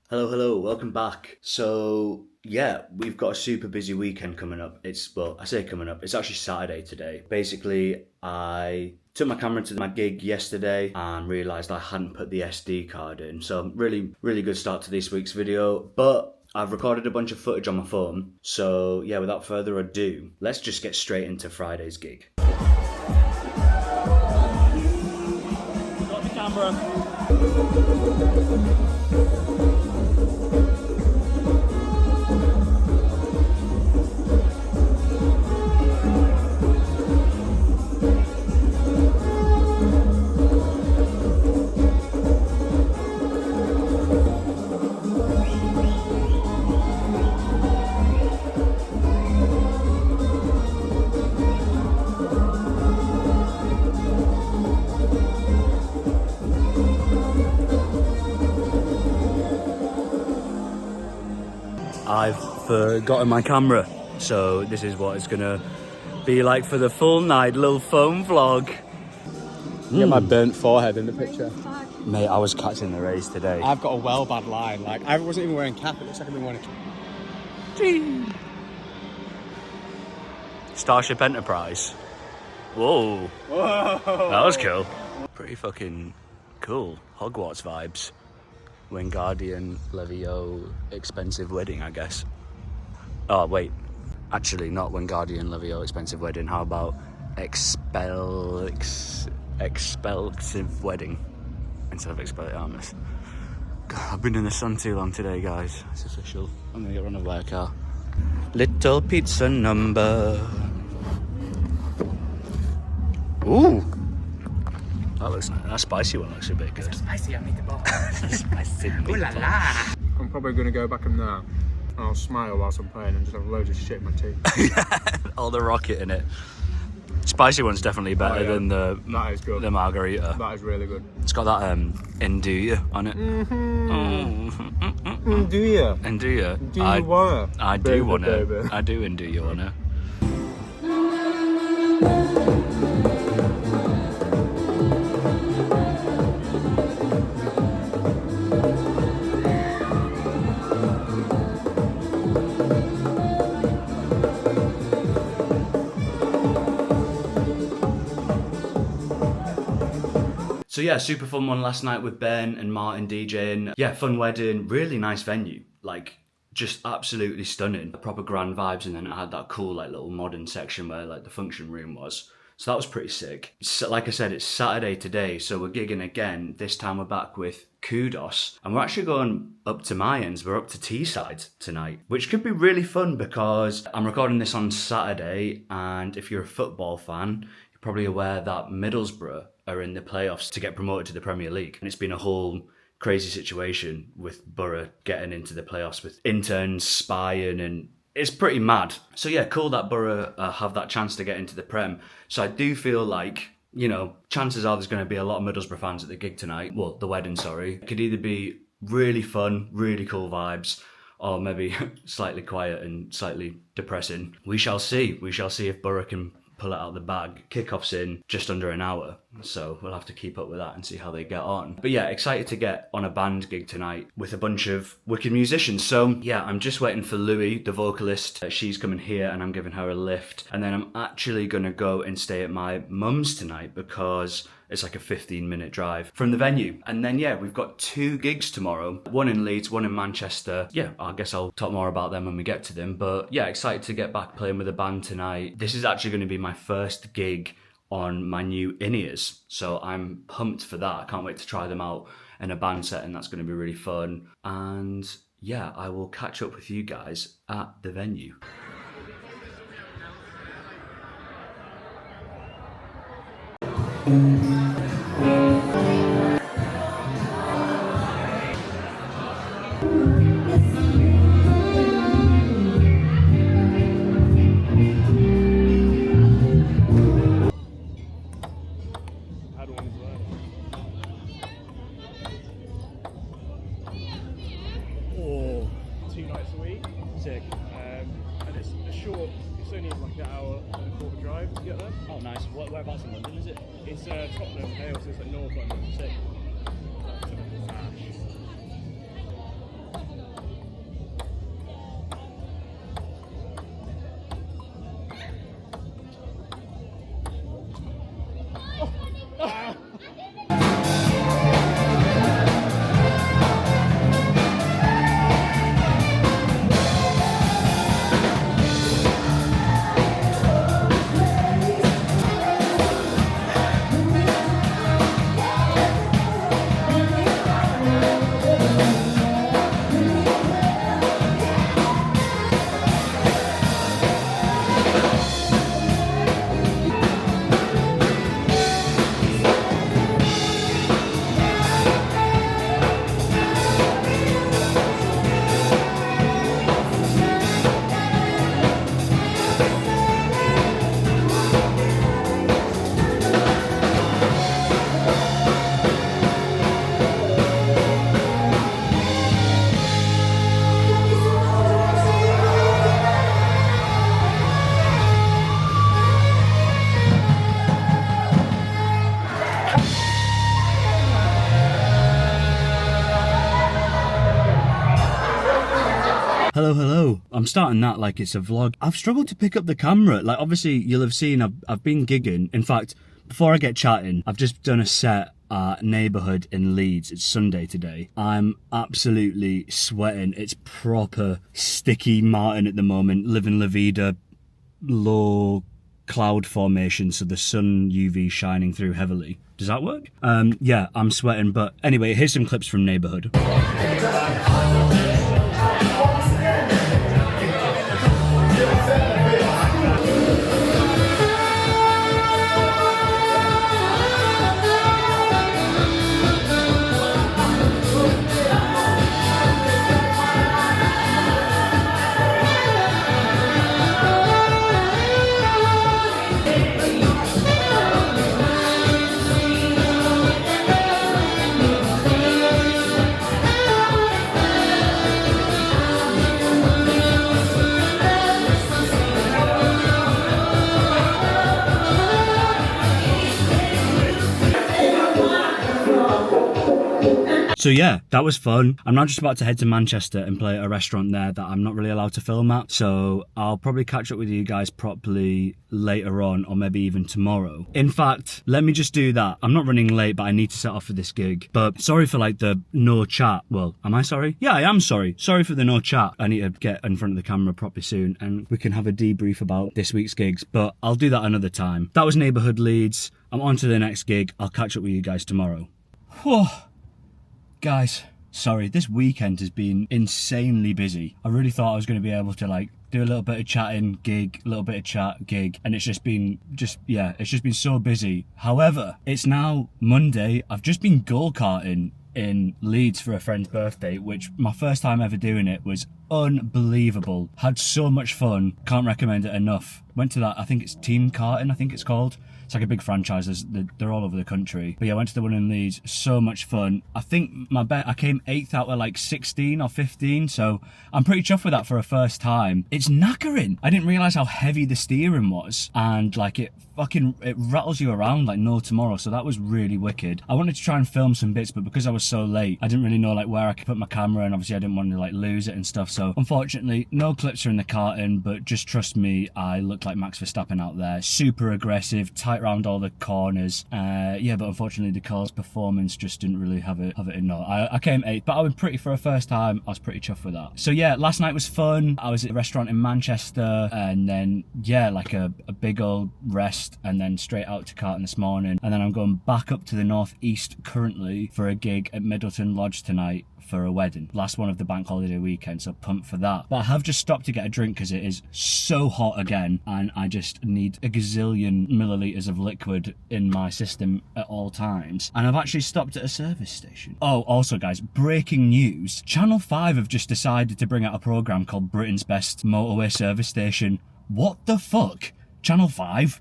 Hello, welcome back. So, yeah, we've got a super busy weekend coming up. I say coming up, it's actually Saturday today. Basically, I took my camera to my gig yesterday and realised I hadn't put the SD card in. So, really good start to this week's video. But I've recorded a bunch of footage on my phone. So, yeah, without further ado, let's just get straight into Friday's gig. Got the camera. I've forgotten my camera, so this is what it's gonna be like for the full night, little phone vlog. Get my burnt forehead in the picture. Mate, I was catching the race today. I've got a well bad line. Like, I wasn't even wearing cap. It looks like I've been wearing a cap. Starship Enterprise. Whoa. Whoa. That was cool. Pretty fucking cool. Hogwarts vibes. Wingardium Levio expensive wedding, I guess. Oh, wait. Actually, not Wingardium Levio expensive wedding. How about expelsive wedding instead of Expelliarmus? God, I've been in the sun too long today, guys. It's official. I'm gonna get run over by a car. Little pizza number. Ooh. That looks nice. That spicy one looks a bit good. Spicy meatball. Spicy meatball. Ooh la la. I'm probably going to go back in there and I'll smile whilst I'm playing and just have loads of shit in my teeth. All the rocket in it. Spicy one's definitely better than the That is good. the margarita. That is really good. It's got that Nduja on it. Do you? Nduja. Do you wanna? I Baby, do wanna. baby. I do Nduja wanna. So yeah, super fun one last night with Ben and Martin DJing. Yeah, fun wedding, really nice venue. Like, just absolutely stunning. Proper grand vibes, and then it had that cool like little modern section where like the function room was. So that was pretty sick. So, like I said, it's Saturday today, so we're gigging again. This time we're back with Kudos. And we're actually going up to Mayans. We're up to Teesside tonight, which could be really fun because I'm recording this on Saturday, and if you're a football fan, you're probably aware that Middlesbrough are in the playoffs to get promoted to the Premier League. And it's been a whole crazy situation with Borough getting into the playoffs with interns spying, and it's pretty mad. So yeah, cool that Borough have that chance to get into the Prem. So I do feel like, you know, chances are there's going to be a lot of Middlesbrough fans at the gig tonight. Well, the wedding, sorry. It could either be really fun, really cool vibes, or maybe slightly quiet and slightly depressing. We shall see. We shall see if Borough can pull it out of the bag. Kickoff's in just under an hour, so we'll have to keep up with that and see how they get on. But yeah, excited to get on a band gig tonight with a bunch of wicked musicians. So yeah, I'm just waiting for Louis, the vocalist. She's coming here and I'm giving her a lift. And then I'm actually gonna go and stay at my mum's tonight because it's like a 15-minute drive from the venue. And then yeah, we've got 2 gigs tomorrow. One in Leeds, one in Manchester. Yeah, I guess I'll talk more about them when we get to them. But yeah, excited to get back playing with a band tonight. This is actually gonna be my first gig on my new in-ears. So I'm pumped for that. I can't wait to try them out in a band setting. That's gonna be really fun. And yeah, I will catch up with you guys at the venue. Or 2 nights a week. Sick. And it's a short, it's only like an hour and a quarter drive to get there. Oh, nice. Whereabouts in London is it? It's Tottenham, Hale, so it's like North London. Sick. Hello. I'm starting that like it's a vlog. I've struggled to pick up the camera. Like, obviously, you'll have seen I've been gigging. In fact, before I get chatting, I've just done a set at Neighbourhood in Leeds. It's Sunday today. I'm absolutely sweating. It's proper sticky Martin at the moment. Living La Vida, low cloud formation, so the sun UV shining through heavily. Does that work? Yeah, I'm sweating. But anyway, here's some clips from Neighbourhood. So yeah, that was fun. I'm now just about to head to Manchester and play at a restaurant there that I'm not really allowed to film at. So I'll probably catch up with you guys properly later on, or maybe even tomorrow. In fact, let me just do that. I'm not running late, but I need to set off for this gig. But sorry for like the no chat. Well, am I sorry? Yeah, I am sorry. Sorry for the no chat. I need to get in front of the camera properly soon and we can have a debrief about this week's gigs. But I'll do that another time. That was Neighbourhood Leeds. I'm on to the next gig. I'll catch up with you guys tomorrow. Whew. Guys, sorry, this weekend has been insanely busy. I really thought I was going to be able to like do a little bit of chatting, gig, a little bit of chat, gig, and it's just been so busy. However, it's now Monday. I've just been go-karting in Leeds for a friend's birthday, which my first time ever doing it was unbelievable. Had so much fun. Can't recommend it enough. Went to that, I think it's Team Karting, I think it's called. It's like a big franchise. They're all over the country. But yeah, I went to the one in Leeds. So much fun. I think I came 8th out of like 16 or 15. So I'm pretty chuffed with that for a first time. It's knackering. I didn't realise how heavy the steering was. And like it rattles you around like no tomorrow. So that was really wicked. I wanted to try and film some bits, but because I was so late, I didn't really know like where I could put my camera. And obviously I didn't want to like lose it and stuff. So unfortunately, no clips are in the karting, but just trust me, I looked like Max Verstappen out there. Super aggressive, tight round all the corners. Yeah, but unfortunately the car's performance just didn't really have it in no. I came 8th, but I was pretty, for a first time, I was pretty chuffed with that. So yeah, last night was fun. I was at a restaurant in Manchester, and then yeah, like a big old rest, and then straight out to karting this morning, and then I'm going back up to the northeast currently for a gig at Middleton Lodge tonight for a wedding. Last one of the bank holiday weekend, so pumped for that. But I have just stopped to get a drink because it is so hot again, and I just need a gazillion millilitres of liquid in my system at all times. And I've actually stopped at a service station. Oh, also guys, breaking news. Channel 5 have just decided to bring out a programme called Britain's Best Motorway Service Station. What the fuck? Channel 5?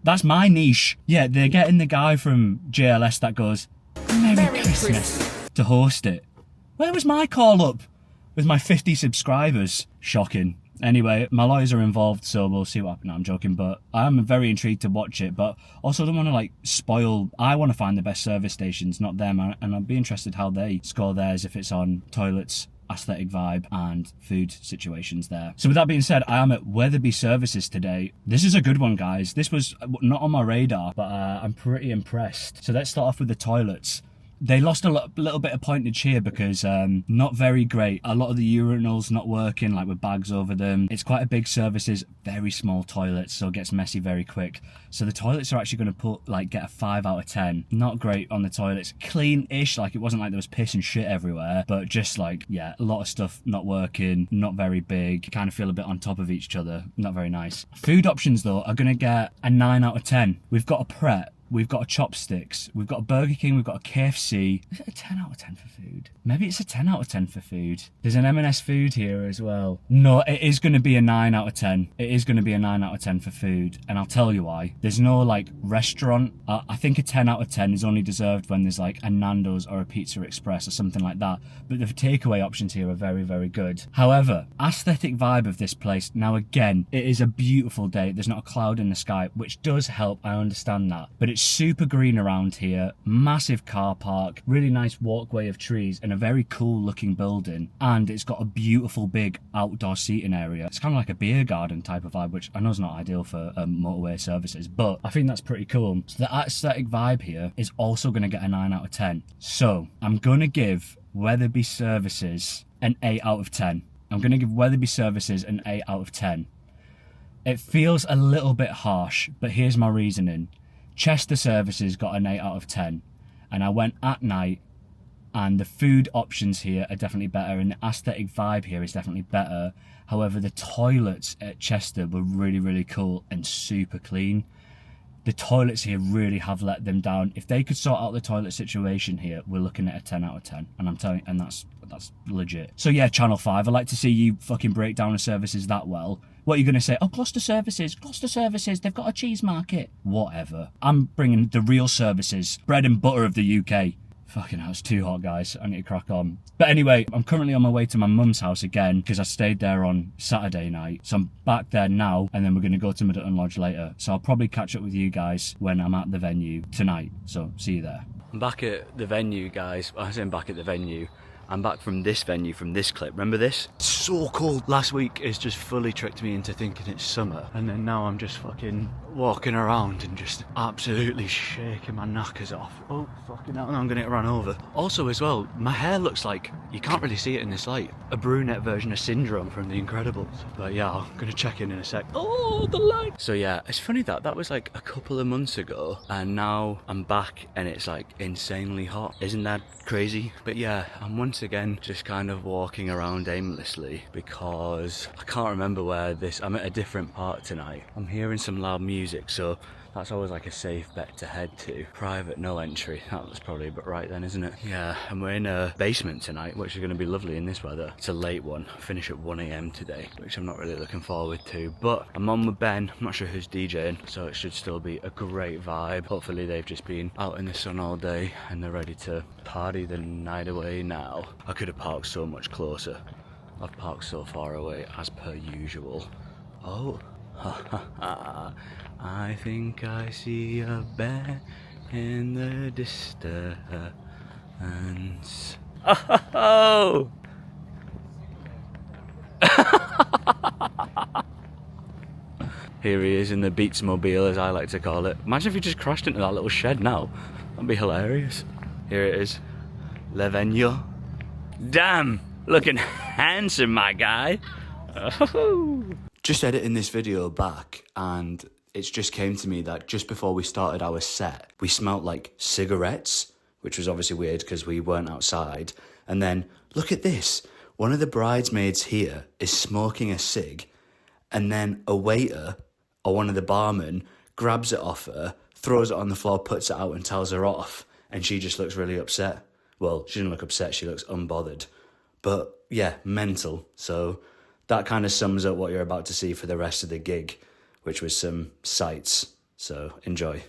That's my niche. Yeah, they're getting the guy from JLS that goes, Merry Christmas, to host it. Where was my call up with my 50 subscribers? Shocking. Anyway, my lawyers are involved, so we'll see what happens. No, I'm joking, but I am very intrigued to watch it, but also don't want to like spoil. I want to find the best service stations, not them, and I'd be interested how they score theirs, if it's on toilets aesthetic vibe and food situations there. So with that being said, I am at Weatherby Services today. This is a good one, guys. This was not on my radar, but I'm pretty impressed. So let's start off with the toilets. They lost a little bit of pointage here because not very great. A lot of the urinals not working, like with bags over them. It's quite a big services, very small toilets, so it gets messy very quick. So the toilets are actually going to get a 5 out of 10. Not great on the toilets. Clean-ish, like it wasn't like there was piss and shit everywhere, but just like, yeah, a lot of stuff not working, not very big. You kind of feel a bit on top of each other. Not very nice. Food options though are going to get a 9 out of 10. We've got a Pret. We've got a Chopsticks, we've got a Burger King, we've got a KFC. Is it a 10 out of 10 for food? Maybe it's a 10 out of 10 for food. There's an M&S food here as well. No, it is going to be a 9 out of 10. It is going to be a 9 out of 10 for food. And I'll tell you why. There's no like restaurant. I think a 10 out of 10 is only deserved when there's like a Nando's or a Pizza Express or something like that. But the takeaway options here are very, very good. However, aesthetic vibe of this place. Now again, it is a beautiful day. There's not a cloud in the sky, which does help. I understand that. But it's super green around here, massive car park, really nice walkway of trees, and a very cool looking building. And it's got a beautiful big outdoor seating area. It's kind of like a beer garden type of vibe, which I know is not ideal for motorway services, but I think that's pretty cool. So the aesthetic vibe here is also going to get a 9 out of 10. So I'm going to give Weatherby Services an 8 out of 10. I'm going to give Weatherby Services an 8 out of 10. It feels a little bit harsh, but here's my reasoning. Chester Services got an 8 out of 10, and I went at night, and the food options here are definitely better, and the aesthetic vibe here is definitely better. However, the toilets at Chester were really, really cool and super clean. The toilets here really have let them down. If they could sort out the toilet situation here, we're looking at a 10 out of 10, and I'm telling you, and that's legit. So yeah, Channel 5, I'd like to see you fucking break down the services that well. What are you going to say? Oh, Gloucester Services, they've got a cheese market. Whatever. I'm bringing the real services, bread and butter of the UK. Fucking hell, it's too hot, guys. I need to crack on. But anyway, I'm currently on my way to my mum's house again because I stayed there on Saturday night. So I'm back there now, and then we're going to go to Middleton Lodge later. So I'll probably catch up with you guys when I'm at the venue tonight. So see you there. I'm back at the venue, guys. I say I'm back at the venue. I'm back from this venue, from this clip. Remember this? It's so cold. Last week it's just fully tricked me into thinking it's summer. And then now I'm just fucking walking around and just absolutely shaking my knackers off. Oh, fucking hell, now I'm gonna get run over. Also as well, my hair looks like, you can't really see it in this light, a brunette version of Syndrome from The Incredibles. But yeah, I'm gonna check in a sec. Oh, the light! So yeah, it's funny that was like a couple of months ago, and now I'm back and it's like insanely hot. Isn't that crazy? But yeah, I'm once again just kind of walking around aimlessly because I can't remember where I'm at a different part tonight. I'm hearing some loud music, so that's always like a safe bet to head to. Private, no entry. That was probably about right then, isn't it? Yeah, and we're in a basement tonight, which is going to be lovely in this weather. It's a late one. I finish at 1 AM today, which I'm not really looking forward to. But I'm on with Ben. I'm not sure who's DJing, so it should still be a great vibe. Hopefully they've just been out in the sun all day and they're ready to party the night away now. I could have parked so much closer. I've parked so far away as per usual. Oh, ha ha ha. I think I see a bear in the distance. Oh! Here he is in the Beatsmobile, as I like to call it. Imagine if he just crashed into that little shed now. That'd be hilarious. Here it is. Le Venue. Damn! Looking handsome, my guy. Just editing this video back, and it's just came to me that just before we started our set, we smelt like cigarettes, which was obviously weird because we weren't outside. And then, look at this. One of the bridesmaids here is smoking a cig, and then a waiter or one of the barmen grabs it off her, throws it on the floor, puts it out and tells her off, and she just looks really upset. Well, she didn't look upset, she looks unbothered. But yeah, mental. So that kind of sums up what you're about to see for the rest of the gig, which was some sights. So enjoy.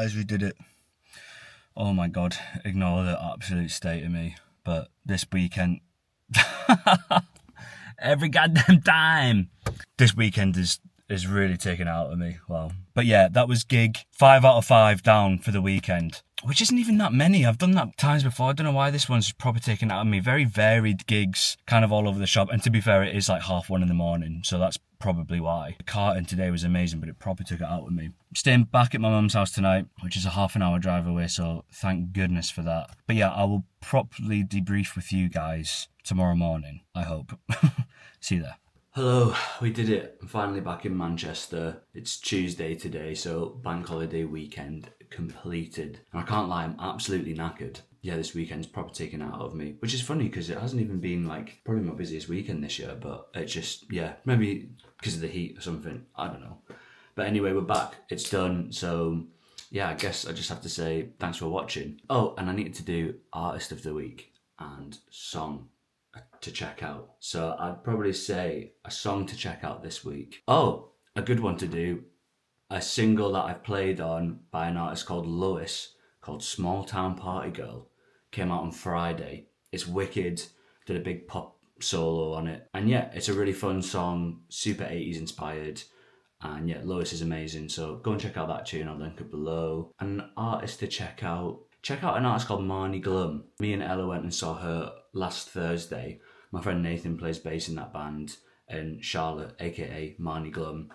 guys, we did it. Oh my god, ignore the absolute state of me. But this weekend, every goddamn time, this weekend is really taken out of me. Wow. But yeah, that was gig 5 out of 5 down for the weekend, which isn't even that many. I've done that times before. I don't know why this one's probably taken out of me. Very varied gigs, kind of all over the shop. And to be fair, it is like 1:30 in the morning, so that's probably why. The karting today was amazing, but it probably took it out of me. I'm staying back at my mum's house tonight, which is a half an hour drive away, so thank goodness for that. But yeah, I will properly debrief with you guys tomorrow morning, I hope. See you there. Hello, we did it. I'm finally back in Manchester. It's Tuesday today, so bank holiday weekend completed. And I can't lie, I'm absolutely knackered. Yeah, this weekend's proper taken out of me, which is funny because it hasn't even been like probably my busiest weekend this year, but it just, yeah, maybe because of the heat or something. I don't know. But anyway, we're back. It's done. So yeah, I guess I just have to say thanks for watching. Oh, and I needed to do Artist of the Week and Song to check out. So I'd probably say a song to check out this week. Oh, a good one to do. A single that I've played on by an artist called Lois, called Small Town Party Girl, came out on Friday. It's wicked, did a big pop solo on it. And yeah, it's a really fun song, super 80s inspired. And yeah, Lois is amazing. So go and check out that tune, I'll link it below. An artist to check out an artist called Marnie Glum. Me and Ella went and saw her last Thursday. My friend Nathan plays bass in that band, and Charlotte, aka Marnie Glum,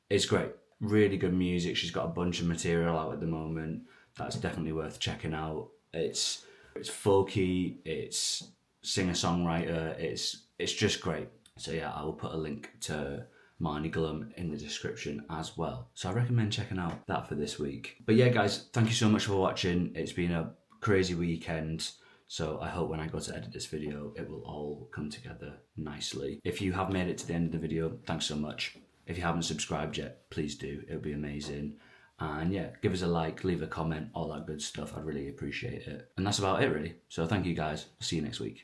is great. Really good music. She's got a bunch of material out at the moment that's definitely worth checking out. It's folky, it's singer-songwriter, it's just great. So yeah, I will put a link to Marnie Glum in the description as well. So I recommend checking out that for this week. But yeah guys, thank you so much for watching. It's been a crazy weekend. So I hope when I go to edit this video, it will all come together nicely. If you have made it to the end of the video, thanks so much. If you haven't subscribed yet, please do. It would be amazing. And yeah, give us a like, leave a comment, all that good stuff. I'd really appreciate it. And that's about it really. So thank you guys. See you next week.